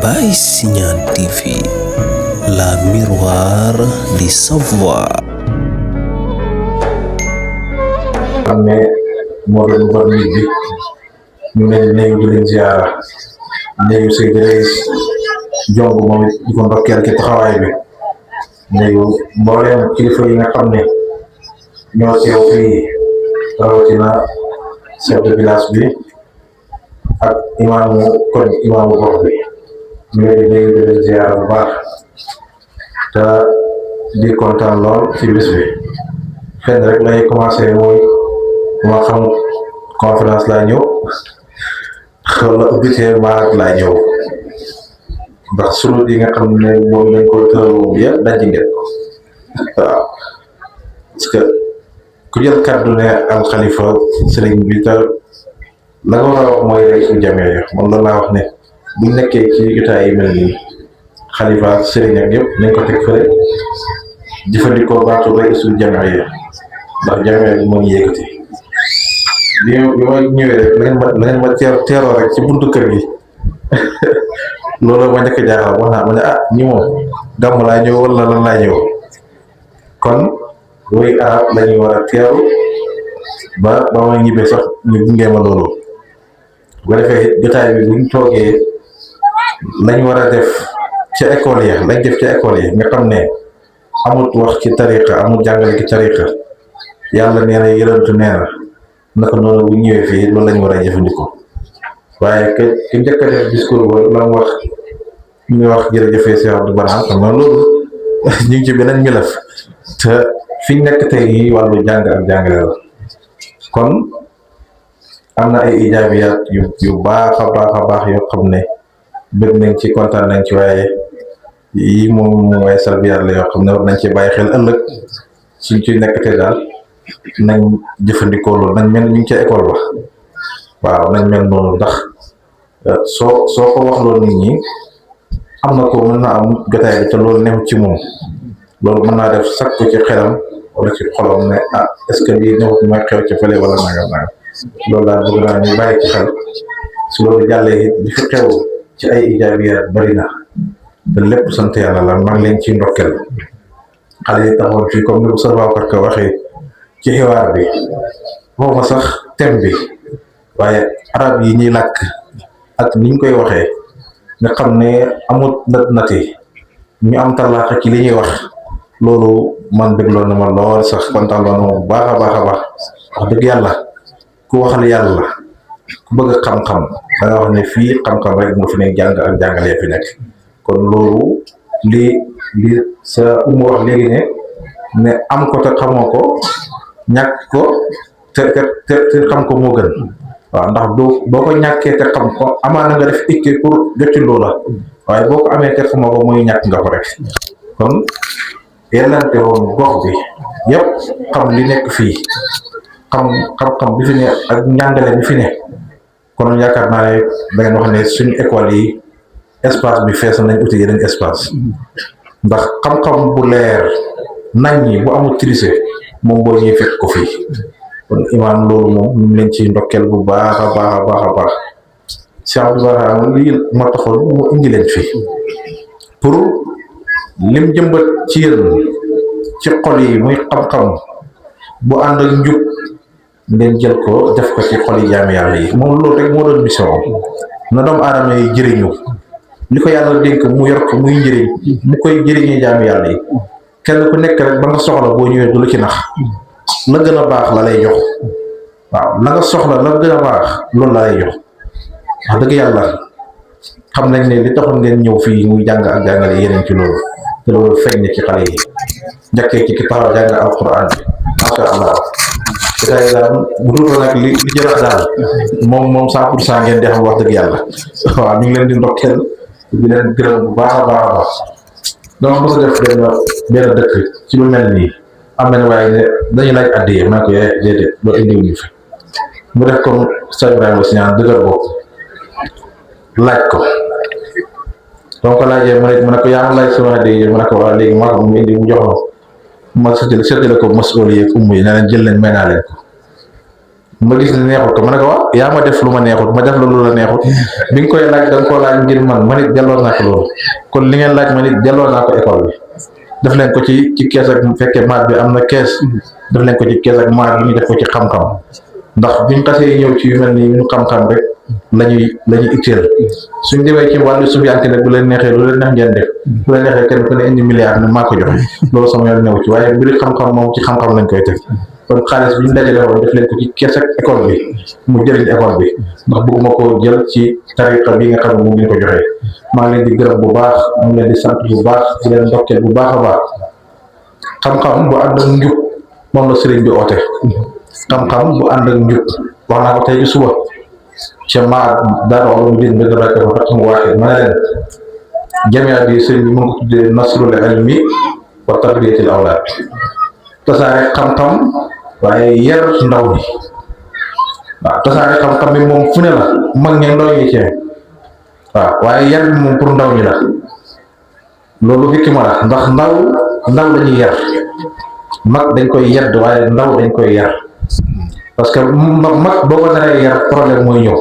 Baye Signane TV, la miroir du savoir. xam ne moo doon war nit bi ñu leen néew di leen ziara néew say dërës jong moom it di ko ndokkeel ci taxawaay bi néew mbooleem kilifa yi nga xam ne ñoo teew fii rawatina chef de village bi ak imaamu koñ imaamu gox bi ñu leen di néew di leen ziara bu baax te di kontaan lool ci bis bi fenn rek lay commencé mooy ma xam conférence laa ñëw wala ubbitee maa laa ñëw ndax sunu yi nga xam ne moom lañ ko tëral yëpp daj ngeen ko waaw parce que ku jël kàddu ne alxalifa sëriñ bi te la nga war a wax mooy rek su jamee man loolu laa wax ne buñ nekkee ci jotaay yi mel nii xalifa sëriñ ak yëpp nañ ko teg fële jëfandikoo baatu rek su jamee ndax jamee bi moo ñu yëkkati bi ma ñëwee rek la ngeen ma teeroo rek ci buntu kër gi loolu ma njëkk a jaaxal wax naa ma ne ñi moom gàmm laa ñëw wala lan laa ñëw kon woy arab la ñuy war a teeru ba ma ñibbee sax ñu gungee ma loolu bu ko defee jotaay bi buñ toogee lañ war a def ca école ya lañ def ca école yi nga xam ne amul wax ci tariqa amul jàngale ci tariqa yàlla nee na yërëntu nee na naka noonu bu ñëwee fii loolu lañ war a jëfandikoo waaye ki njëkk a def discours ba la mu wax ñu wax jërëjëfee Cheikh Abdou Barham xam nga loolu ñu ngi ci beneen milaf te fi ñu nekk tey yi wàllu jàng ak jàngale la kon am na ay ijaabiyaat yu baax a baax yoo xam ne bëgg nañ ci kontaan nañ ci waaye yi moom waaye salbiyaat la yoo xam ne war nañ ci bàyyi xel ëllëg suñ ci nekk tey daal nañ jëfandikoo loolu nañ mel ni ñu ngi ca école ba waaw nañ mel noonu ndax soo ko wax loolu nit ñi am na ko mën na am jotaay bi te loolu new ci moom loolu mën naa def sakku ci xelam wala ci xolam ne est-ce que lii newut mooy xew ci fële wala nangam loolu daal bëgg naa ñu bàyyi ci xel su loolu jàllee li fi xew ci ay ijaabiyaat bari na te lépp sant yàlla la maa ngi leen ci ndokkel xale yi taxoon fii comme ni ko Sër Babacar Ka waxee ci xiwaar bi waxuma sax thème bi waaye arab yi ñuy làkk ak niñ koy waxee nga xam ne amut nati ñu am talaaxa ci li ñuy wax loolu man dégloon na ma lool sax kontaan loon na ma bu baax a baax wax dëgg yàlla ku waxal yàlla ku bëgg xam-xam da nga wax ne fii xam-xam rek mu fi nekk jàng ak jàngalee fi nekk kon loolu li sa wax léegi ne am ko te xamoo ko ñàkk ko te xam ko moo gën waaw ndax boo ko ñàkkee te xam ko amaana nga def itte pour joti loola waaye boo ko amee te xamoo ko mooy ñàkk nga ko rek kon yellante woon gox bi yëpp xam li nekk fii xam bi fi ne ak njàngale bi fi ne kon yaakaar naa ne da ngeen wax ne suñu école yi espace bi fees nañ uti yeneen espace ndax xam-xam bu leer nañ ñi bu amul triché moom boo ñuy fekk ko fii kon imaam loolu moom ñu ngi leen ci ndokkeel bu baax a baax Cheikh Abdou Barham lii ma taxoon mu indi leen fii pour lim jëmbat ci yéen ci xol yi muy xam-xam bu ànd ak njub ngeen jël ko def ko ci xol yi jaami yàlla yi moom loolu rek moo doon mission na doomu aadama yi jëriñu li ko yàlla dénk mu yor ko muy njëriñ mu koy jëriñee jaami yàlla yi kenn ku nekk rek ba nga soxla boo ñëwee du la ci nax la gën a baax la lay jox waaw la nga soxla la gën a baax loolu la lay jox wax dëgg yàlla xam nañ ne li taxoon ngeen ñëw fii muy jàng ak jàngale yeneen ci loolu te loolu feeñ na ci xale yi njëkkee ci ki taxaw jàng alquran bi macha allah tey daal bu dul nag li jërax daal moom 100% ngeen di xam wax dëgg yàlla waaw ñu ngi leen di ndokkeel di leen gërëm bu baax a baax donc mos a def benn dëkk ci lu mel nii am na waaye ne dañuy laaj addiye maa ko déedéet loolu indiwuñu fi mu def comme Cheikh Ibrahima Signane dëgër bopp laaj ko donc laajee mu ne ko yaa ma laaj sama addiye mu ne ko waaw léegi maa ko mu indi mu jox ma seetale ko masuul yi ak umm yi ne leen jël leen may naa leen ko ma gis ne neexut ko ma ne ko waaw yaa ma def lu ma neexut ma def la lu la neexut bi nga koy laaj da nga koo laaj ngir man it delloo naa ko loolu kon li ngeen laaj man it delloo naa ko école bi def leen ko ci kees ak bu fekkee maat bi am na kees def leen ko ci kees ak maat bi ñu def ko ci xam-xam ndax biñ xasee ñëw ci yu mel ni ñu xam-xam rek lañuy itteel suñ demee ci wàllu sufiyanke nag bu leen neexee lu leen neex ngeen def bu leen neexee kenn ku ne indi milliard ne maa ko joxe loolu sama yoon newu ci waaye mbiri xam-xam moom ci xam-xam lañ koy teg kon xaalis bi ñu dajale woon def leen ko ci kees ak école bi mu jëriñ école bi ndax bëgguma ko jël ci tariqa bi nga xam ne moom lañ ko joxee maa ngi leen di gërëm bu baax maa ngi leen di sant bu baax di leen ndokkeel bu baax a baax xam-xam bu ànd ak njub moom la sëriñ bi oote xam-xam bu ànd ak njub wax naa ko tey ci suba ca maa daara wala mu din bëgg rek wax mu waxee ma ne leen jamia bi sëriñ bi mu ngi ko tuddee nasrul ilmi wa tarbiyatil awlaad tasaare xam-xam waaye yar ndaw bi waaw tasaare xam-xam bi moom fu ne la mag ñe ndaw ñi ci waaw waaye yar bi moom pour ndaw ñi la loolu hikma la ndax ndaw lañuy yar mag dañ koy yedd waaye ndaw dañ koy yar parce que mag boo ko naree yar problème mooy ñëw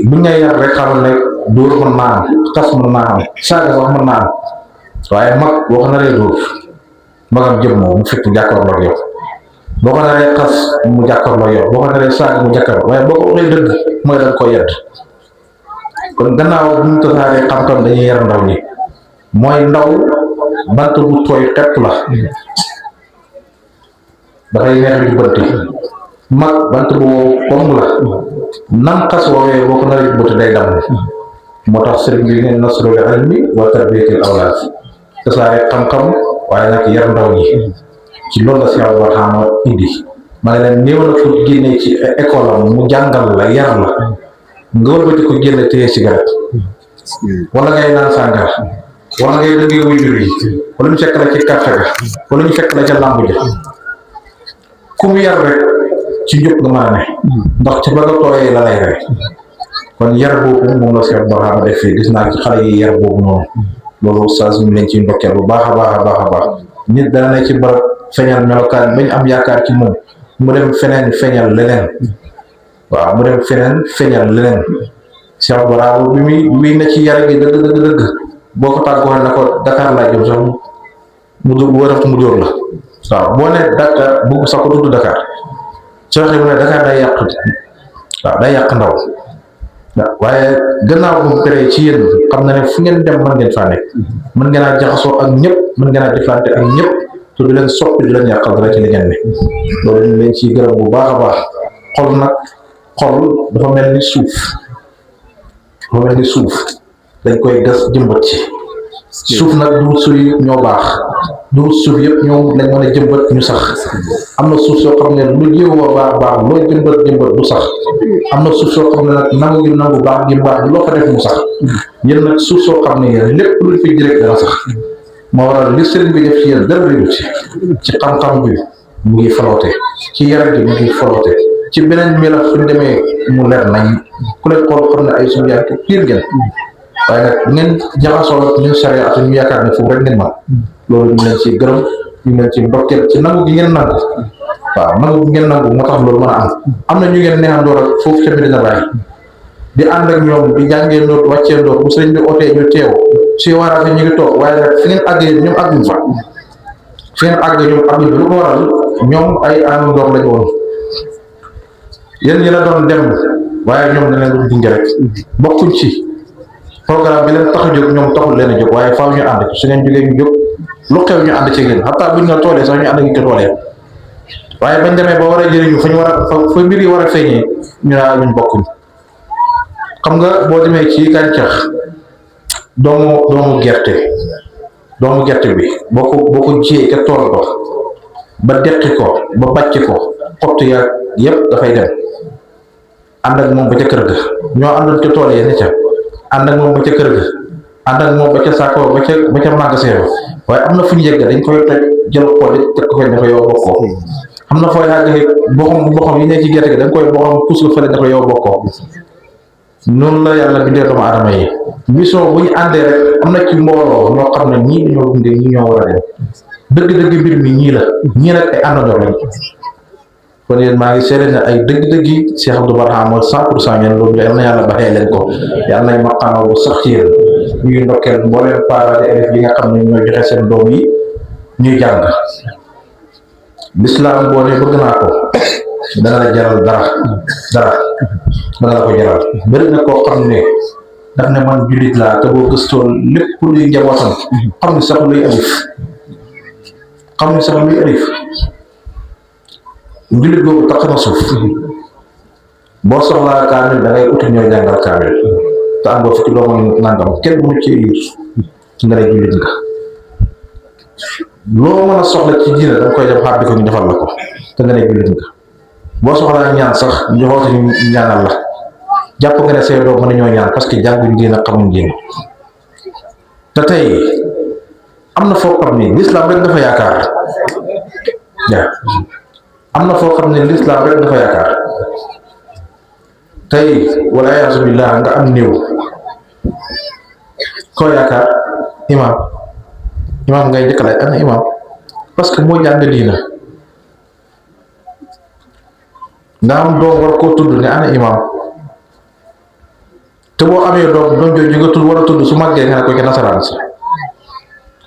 buñ ñay yar rek xamal ne dóor mën naa am xas mën naa am saaga sax mën naa am waaye mag boo ko naree dóor magam jëm moom mu fekk jàkkaarloo yow boo ko naree xas mu jàkkaarloo yow boo ko naree saaga mu jàkkaarloo waaye boo ko waxee dëgg mooy dañ ko yedd kon gannaaw bu ñu tasaaree xam-xam dañuy yar ndaw ñi mooy ndaw bant bu tooy xepp la dafay neex ju bënti mag bant bu wow la nam xas woowee boo ko naree ju bënti day damm moo tax sëriñ bi ne nasrul ilmi wa tarbiyatil awlaad tasaare xam-xam waaye nag yar ndaw ñi ci loolu la si yàlla waxaama indi ma ne leen néew na ko génne ci école am mu jàngal la yar la nga wëlbati ko génne téye cigarette wala ngay naan sàngara wala ngay dëggee wujur yi wala ñu fekk la ci café ga wala ñu fekk la ca làmb ja ku mu yar rek ci njub nga mën a ne ndax ci ba nga tooyee la lay rek kon yar boobu moom la si yàlla waxaama def fii gis naa ci xale yi yar boobu noonu loolu saas ñu leen ci ndokkeel bu baax a baax a baax a baax nit dana ne ci barab feeñal melokaan bañ am yaakaar ci moom mu dem feneen feeñal leneen waaw mu dem feneen feeñal leneen Cheikh Barabo bi muy ne ci yar gi dëgg boo ko tàggoo ne ko Dakar laa jëm sax mu wërëf mu dóor la waaw boo ne Dakar bugg sax ko tudd Dakar soo xee mu ne Dakar day yàq waaw day yàq ndaw waaye gannaaw bu bëree ci yéen xam na ne fu ngeen dem mën ngeen faa nekk mën ngeen a jaxasoo ak ñëpp mën ngeen a deflante ak ñëpp te du leen soppi du leen yàqal dara ci li ngeen ne loolu ñu leen ciy gërëm bu baax a baax xol dafa mel ni suuf dañ koy gas jëmbat ci suuf nag du suuf ñoo baax du suuf yëpp ñoom lañ mën a jëmbat ñu sax am na suuf soo xam ne lu jiwoo baax loo jëmbat du sax am na suuf soo xam ne nag nangu baax loo fa def mu sax yéen nag suuf soo xam ne yéen lépp luñ fi direct dana sax moo waral li sëriñ bi def ci yéen dara réew ci xam-xam bi mu ngi faloote ci yaram bi mu ngi faloote ci beneen mela suñ demee mu leer nañ ku leen xool xam ne ay suñu yàq piir ngeen waaye nag ngeen jaxasoo ñu sariya at ñu yaakaar ne foofu rek ngeen man loolu ñu leen ci gërëm ñu leen ci ndokkeel ci nangu gi ngeen nangu waaw nangu gi ngeen nangu moo tax loolu mën a am na ñu ngeen neexandoor ak foofu ca Medina Baye di ànd ak ñoom di jàngee ndoor wàccee ndoor bu sëriñ bi ootee ñu teew si waaraate ñu ngi toog waaye nag fi ngeen àggee ñoom àgguñ fa fi ngeen àggee ñoom àgguñ fa lu ko waral ñoom ay ànd ndoor lañu woon yéen ñi la doon dem waaye ñoom dañ leen doon gunge rek bokkuñ ci programme bi leen tax a jóg ñoom taxul leen a jóg waaye faaw ñu ànd ci su ngeen jógee ñu jóg lu xew ñu ànd ci ngeen xataa buñ nga toolee sax ñu ànd ak ñu toolee waaye bañ demee ba war a jëriñu fa ñu war a fa mbir yi war a feeñee ñu naa luñ bokkuñ xam nga boo demee ci gàncax doomu gerte bi boo ko jiyee ca tool ba deqi ko ba bàcc ko xott ya yëpp dafay dem ànd ak moom ba ca kër ga ñoo àndoon ca tool yi ne ca ànd ak moom ba ca kër ga ànd ak moom ba ca saako ba ca magasin ba waaye am na fu ñu yegg dañ koy toj jël xool teg ko fay dafa yow bokkoo am na fooy àgg boxam yi ne ci gerte gi dañ koy boxam puus ko fële dafa yow bokkoo noonu la yàlla bindee doomu aadama yi mission bu ñu àndee rek am na ci mbooloo ñoo xam ne ñii dañoo dundee ñii ñoo war a dem dëgg-dëgg mbir mi ñii la ñii nag ay àndandoo lañ kon yéen maa ngi seede ne ay dëgg-dëgg Cheikh Abdou Barham mooy 100% ngeen loolu yal na yàlla baxee leen ko yal nay maqaama bu sax ci yéen ñu ngi ndokkeel mbooleem parents d'élèves yi nga xam ne ñoo joxe seen doom yi ñuy jàng l'islam boo ne bëgg naa ko dana la jaral dara dana la ko jaral bëri na koo xam ne daf ne man jullit laa te boo gëstoo lépp luy njabootam xam ne sax luy alif jullit boobu tax na suuf boo soxlaa kaamil da ngay uti ñooy jàngal kaamil te am boo fukki doomu nangam kenn mu ci liir nga ne jullit nga loo mën a soxla ci diine da nga koy dem xaar di ko ñu defal la ko te nga ne jullit nga boo soxlaa ñaan sax ñu xoote ñu ñaanal la jàpp nga ne say doom mën a ñoo ñaan parce que jànguñ diine xamuñ diine te tey am na foo xam ne l'islam rek dafa yaakaar waaw am na foo xam ne l'islam rek dafa yaakaar tey wala yaasu billah nga am néew koo yaakaar imam ngay njëkk laaj ana imam parce que moo jàng diina nga am doom war koo tudd ne ana imam te boo amee doom jooju nga tudd war a tudd su màggee nga ne ko ci nasaraan si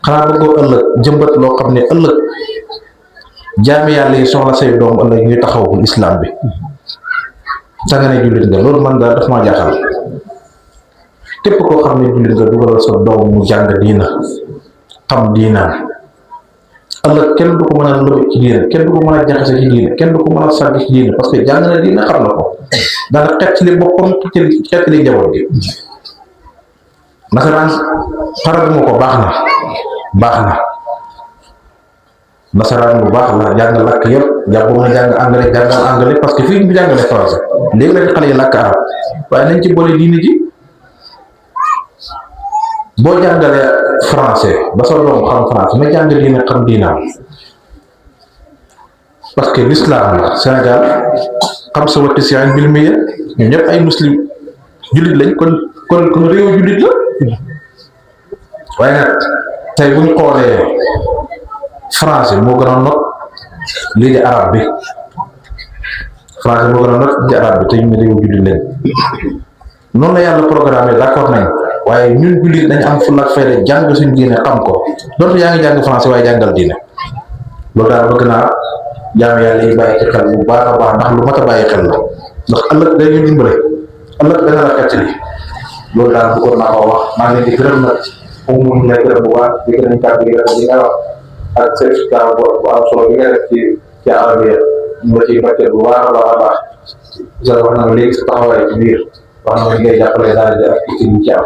xanaa bëggoo ëllëg jëmbat loo xam ne ëllëg jaami yàlla yi soxla say doom ëllëg ñuy taxawu islam bi te nga ne jullit nga loolu man daal daf maa jaaxal képp koo xam ne jullit nga dugalal sa doom mu jàng diina xam diinaam ëllëg kenn du ko mën a lëb ci diina kenn du ko mën a jaxase ci diina kenn du ko mën a sàgg ci diina parce que jàng na diina xam na ko dana xettali boppam xettali njaboot gi nasaraan xaraguma ko baax na nasaraan bu baax la jàng làkk yëpp jàpp mën a jàng anglais parce que fii ñu jàngale français léegi la xale yi làkk arab waaye nañ ci boole diine ji boo jàngalee français ba sa doom xam français na jàng diine xam diinaam parce que l'islam la Sénégal xam sa watti si ay mbir mi ñun ñëpp ay muslim jullit lañ kon réew jullit la waaye nag tey bu ñu xoolee français moo gën a not lii di arab bi français moo gën a not lii di arab bi te ñu réew jullit lañ noonu la yàlla programme d'accord nañ waaye ñun jullit dañ am fulla ak fayda jàng suñ diine xam ko donte yaa ngi jàng français waaye jàngal diine loolu daal bëgg naa jaam yàlla yi bàyyi ci xel bu baax a baax ndax lu mat a bàyyi xel la ndax ëllëg dañuy dimbale ëllëg dana la xettali loolu daal bëggoon naa ko wax maa ngi leen di gërëm nag moom mu ngi lay gërëm bu baax di gërëm kàddu yi li nga wax ak certificat bu am solo bi nga def ci arabia ñu la ciy màcceel bu baax a baax wax na ma léegi sa taxawaay ci biir wax na ma ngay jàppale daal di ak ci ñu ci am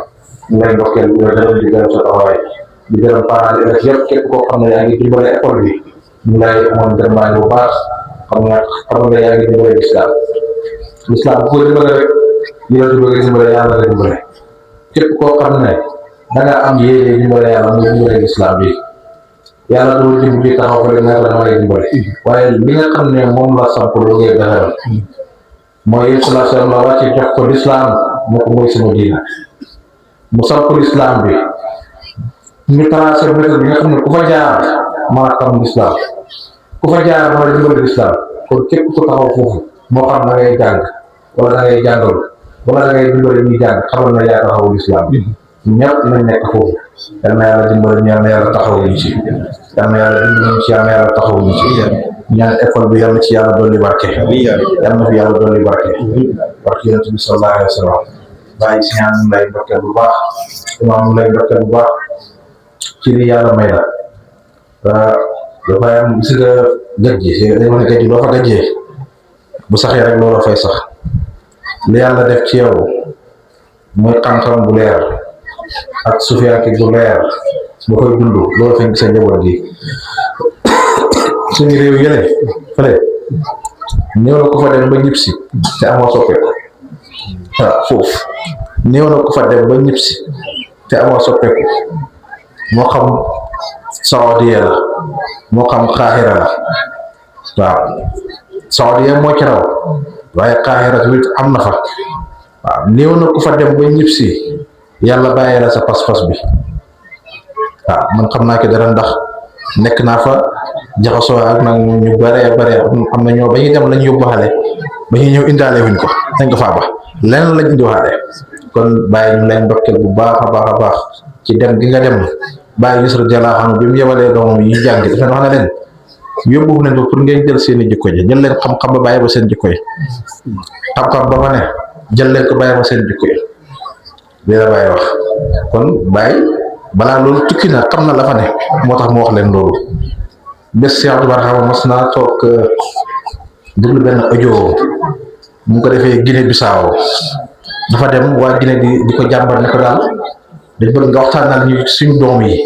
ñu lay ndokkeel di gërëm di gërëm sa taxawaay di gërëm parents d'élèves yëpp képp koo xam ne yaa ngi dimbale école bi ñu lay amoon gërëmaay bu baax xam nga yaa ngi dimbale l'islam bu ko dimbale rek li la bëgg dimbale yàlla la dimbale képp koo xam ne da nga am yéene dimbale yàlla muy dimbale l'islam bi yàlla doo dimbali taxaw fa rek naka dama lay dimbale waaye li nga xam ne moom la samp lu ngay defal mooy installation la wàcce jox ko l'islam moo ko mooy sama diina mu samp l'islam bi ñu tracé méthode bi nga xam ne ku fa jaar mën a xam l'islam ku fa jaar mën a dimbale l'islam kon képp ku taxaw foofu moo xam da ngay jàng wala da ngay jàngal wala da ngay dimbale ñuy jàng xamal na yaa taxawu l'islam bi ñëpp nañ nekk foofu yal na yàlla dimbale ñu yal na yàlla taxaw ñu ci yal na yàlla dimbale ñu ci yal na yàlla taxaw ñu ci ñaan école bi yal na ci yàlla dolli barke yal na fi yàlla dolli barke barke yonent bi sallallahu alayhi wa sallam bàyyi si ñaan ñu lay ndokkeel bu baax imaam ñu lay ndokkeel bu baax ci li yàlla may la dafay am gis nga gàjje dañ wax ne gàjje doo fa gàjjee bu saxee rek loolu fay sax li yàlla def ci yow mooy xam-xam bu leer ak sufiyanke bu leer bu koy dund loolu fekk sa njaboot gi suñu réew yële fële néew na ko fa dem ba ñib si te amoo soppeeku waaw foofu néew na ko fa dem ba ñib si te amoo soppeeku moo xam Saoudia la moo xam Qahira la waaw Saoudia moo ci raw waaye Qahira tamit am na fa waaw néew na ko fa dem ba ñib si yàlla bàyyi la sa pas-pas bi waaw man xam naa ki dara ndax nekk naa fa jaxasoo ak nag ñu bare am na ñoo ba ñuy dem lañ yóbbaale ba ñuy ñëw indaale wuñ ko dañ ko faa ba leneen lañ indiwaale kon bàyyi ñu leen ndokkeel bu baax a baax ci dem gi nga dem bàyyi Yusra Jalla xam bi mu yebalee doomam yi jàng dafa wax na leen yóbbu leen ko pour ngeen jël seeni jikko ji jël leen xam-xam ba bàyyi ba seen jikko yi xam-xam ba fa ne jël leen ko bàyyi ba seen jikko yi bi la bàyyi wax kon bàyyi balaa loolu tukki na xam na la fa ne moo tax mu wax leen loolu bés si Abdou Barhama mos naa toog déglu benn audio mu ko defee Guinée Bissau dafa dem waa Guinée di ko jàmbar ne ko daal dañ bëgg nga waxtaanal ñu suñu doom yi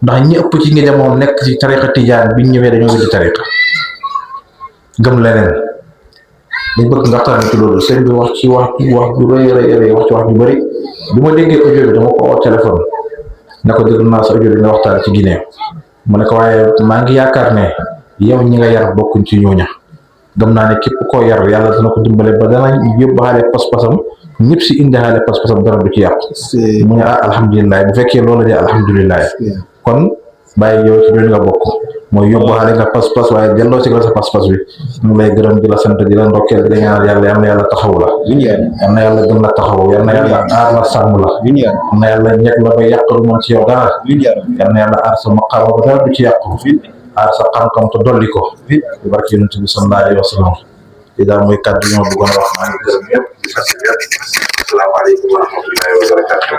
ndax ñi ëpp ci ngi demoon nekk ci tariqa tijaan biñ ñëwee dañoo wéddi tariqa gëm leneen dañ bëgg nga waxtaanal ci loolu sëñ bi wax ju rëy wax ju bëri bi ma déggee audio bi dama ko oo téléphone ne ko déglu naa sa audio bi nga waxtaan ci Guinée mu ne ko waaye maa ngi yaakaar ne yow ñi nga yar bokkuñ ci ñooña gëm naa ne képp koo yar yàlla dana ko dimbale ba dana yóbbaale pas-pasam ñëpp si indaale pas-pasam dara du ci yàqu mu ne alhamdulilah bu fekkee loolu de alhamdulilah kon bàyyi yow ci ñooñu nga bokk mooy yóbbaale nga pas-pas waaye delloo si nga sa pas-pas bi ñu lay gërëm di la sant di la ndokkeel di la ñaanal yàlla yal na yàlla taxaw la yal na yàlla gën la taxaw yal na yàlla aar la sàmm la yal na yàlla ñekk la ba yàqalu moom ci yow dara yal na yàlla aar sa maqaama ba dara du ci yàqu aar sa xam-xam te dolli ko di barke yonent bi sallallahu alayhi wa sallam di daal mooy kàddu ñoo bëggoon a wax maa ngi gërëm ñëpp di sant ñëpp asalaamaaleykum wa rahmatullahi wa barakatuh